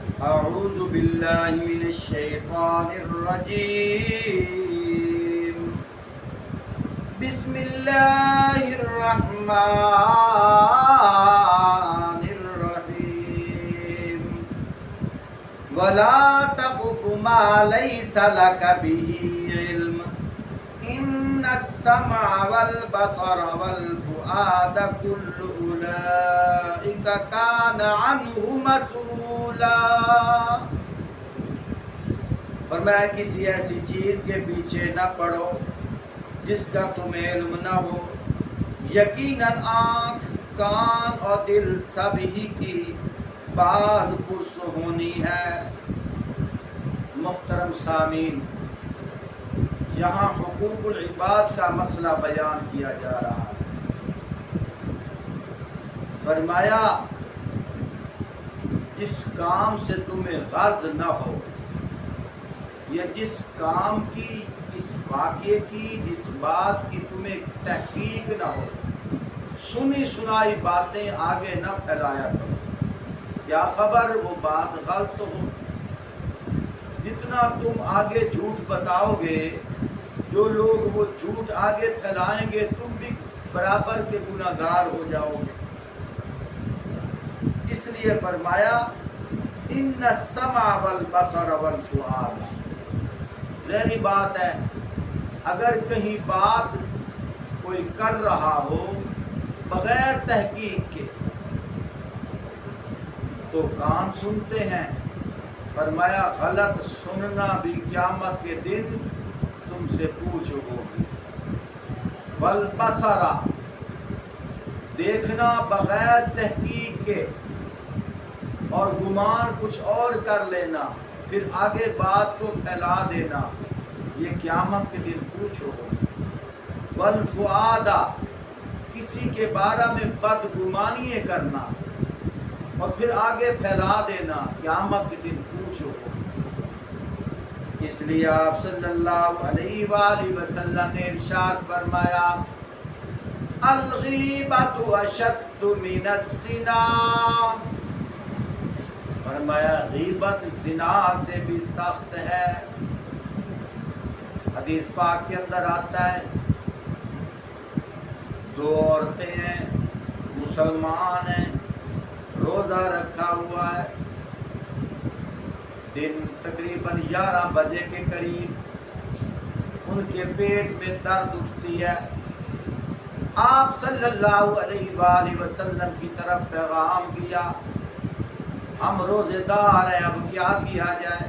أعوذ بالله من الشيطان الرجيم. بسم الله الرحمن الرحيم. ولا تقف ما ليس لك به علم إن السمع والبصر والفؤاد كل أولئك كان عنه مسؤولا. فرمایا کسی ایسی چیز کے پیچھے نہ پڑو جس کا تمہیں علم نہ ہو. یقیناً آنکھ، کان اور دل سب ہی کی بعد پرس ہونی ہے. محترم سامعین، یہاں حقوق العباد کا مسئلہ بیان کیا جا رہا ہے. فرمایا جس کام سے تمہیں غرض نہ ہو یا جس کام کی، جس واقعے کی، جس بات کی تمہیں تحقیق نہ ہو، سنی سنائی باتیں آگے نہ پھیلایا کرو. کیا خبر وہ بات غلط ہو. جتنا تم آگے جھوٹ بتاؤ گے، جو لوگ وہ جھوٹ آگے پھیلائیں گے، تم بھی برابر کے گناہگار ہو جاؤ گے. اس لیے فرمایا ان السمع والبصر والفؤاد. ظاہری بات ہے، اگر کہیں بات کوئی کر رہا ہو بغیر تحقیق کے تو کان سنتے ہیں. فرمایا غلط سننا بھی قیامت کے دن تم سے پوچھو گی. والبصر، دیکھنا بغیر تحقیق کے اور گمان کچھ اور کر لینا، پھر آگے بات کو پھیلا دینا، یہ قیامت کے دن پوچھو گی. والفؤاد، کسی کے بارے میں بدگمانی کرنا اور پھر آگے پھیلا دینا، قیامت کے دن پوچھو. اس لیے آپ صلی اللہ علیہ وآلہ وسلم نے ارشاد فرمایا الغیبۃ اشد من الزنا. فرمایا غیبت زنا سے بھی سخت ہے. حدیث پاک کے اندر آتا ہے دو عورتیں ہیں، مسلمان ہیں، روزہ رکھا ہوا ہے. دن تقریباً 11 بجے کے قریب ان کے پیٹ میں درد اٹھتی ہے. آپ صلی اللہ علیہ وآلہ وسلم کی طرف پیغام کیا، ہم روزے دار ہیں، اب کیا کیا جائے.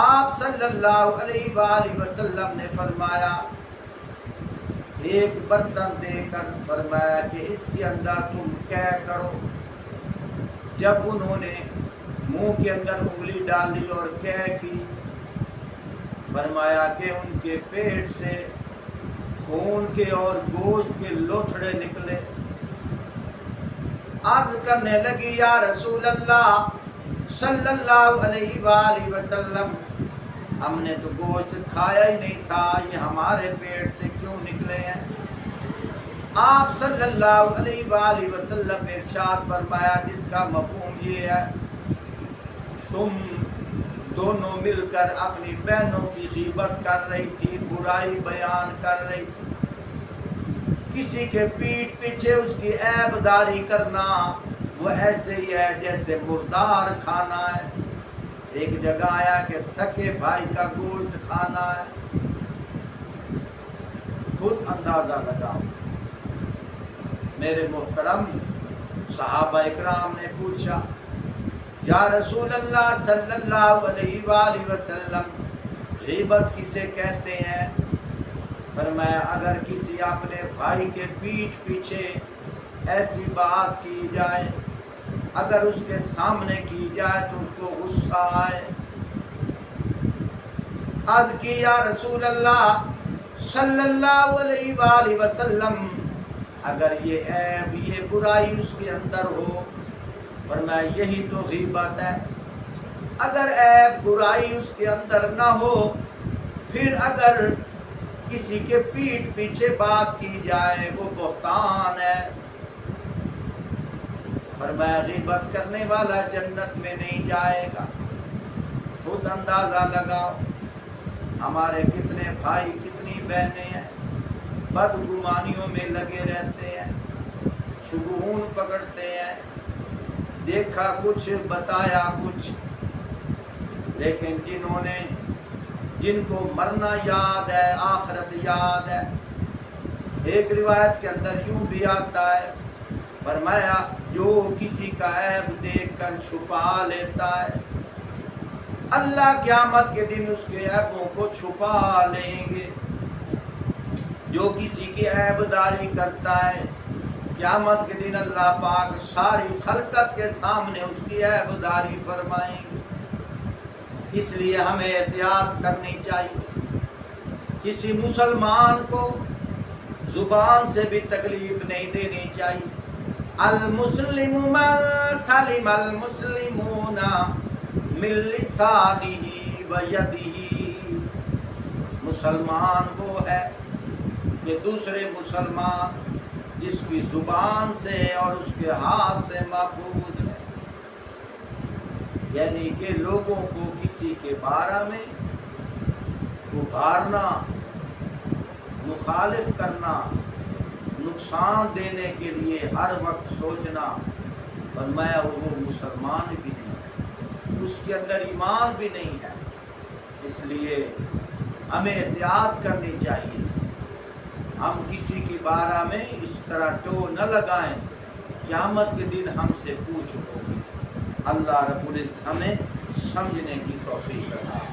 آپ صلی اللہ علیہ وآلہ وسلم نے فرمایا ایک برتن دے کر فرمایا کہ اس کے اندر تم قے کرو. جب انہوں نے منہ کے اندر انگلی ڈالی اور قے کی، فرمایا کہ ان کے پیٹ سے خون کے اور گوشت کے لوتھڑے نکلے. عرض کرنے لگی یا رسول اللہ صلی اللہ علیہ وآلہ وسلم، ہم نے تو گوشت کھایا ہی نہیں تھا، یہ ہمارے پیٹ سے کیوں نکلے ہیں؟ آپ صلی اللہ علیہ وآلہ وسلم نے ارشاد فرمایا جس کا مفہوم یہ ہے تم دونوں مل کر اپنی بہنوں کی غیبت کر رہی تھی، برائی بیان کر رہی تھی. کسی کے پیٹھ پیچھے اس کی عیب داری کرنا وہ ایسے ہی ہے جیسے مردار کھانا ہے. ایک جگہ آیا کہ سکے بھائی کا گوشت کھانا ہے. خود اندازہ لگاؤ. میرے محترم صحابہ اکرام نے پوچھا یا رسول اللہ صلی اللہ علیہ وآلہ وسلم غیبت کسے کہتے ہیں؟ فرمایا اگر کسی اپنے بھائی کے پیٹھ پیچھے ایسی بات کی جائے، اگر اس کے سامنے کی جائے تو اس کو غصہ آئے. عرض کی یا رسول اللہ صلی اللہ علیہ وآلہ وسلم اگر یہ عیب، یہ برائی اس کے اندر ہو، فرمایا یہی تو غیبت ہے. اگر عیب برائی اس کے اندر نہ ہو، پھر اگر کسی کے پیٹھ پیچھے بات کی جائے وہ بہتان ہے. فرمایا غیبت کرنے والا جنت میں نہیں جائے گا۔ خود اندازہ لگاؤ ہمارے کتنے بھائی کتنی بہنیں ہیں بدگمانیوں میں لگے رہتے ہیں، شگون پکڑتے ہیں، دیکھا کچھ بتایا کچھ، لیکن جن کو مرنا یاد ہے، آخرت یاد ہے۔ ایک روایت کے اندر یوں بھی آتا ہے، فرمایا جو کسی کا عیب دیکھ کر چھپا لیتا ہے، اللہ قیامت کے دن اس کے عیبوں کو چھپا لیں گے۔ جو کسی کی عیب داری کرتا ہے، قیامت کے دن اللہ پاک ساری خلقت کے سامنے اس کی عیب داری فرمائیں گے۔ اس لیے ہمیں احتیاط کرنی چاہیے۔ کسی مسلمان کو زبان سے بھی تکلیف نہیں دینی چاہیے۔ المسلم من سلم المسلمون من لسانہ و یدہ، مسلمان وہ ہے کہ دوسرے مسلمان جس کی زبان سے اور اس کے ہاتھ سے محفوظ ہے، یعنی کہ لوگوں کو کسی کے بارے میں ابھارنا، مخالف کرنا، نقصان دینے کے لیے ہر وقت سوچنا، فرمایا وہ مسلمان بھی نہیں ہے، اس کے اندر ایمان بھی نہیں ہے۔ اس لیے ہمیں احتیاط کرنی چاہیے، ہم کسی کے بارے میں اس طرح ٹو نہ لگائیں، قیامت کے دن ہم سے پوچھ ہوگی۔ اللہ رب العزت ہمیں سمجھنے کی توفیق عطا فرمائے۔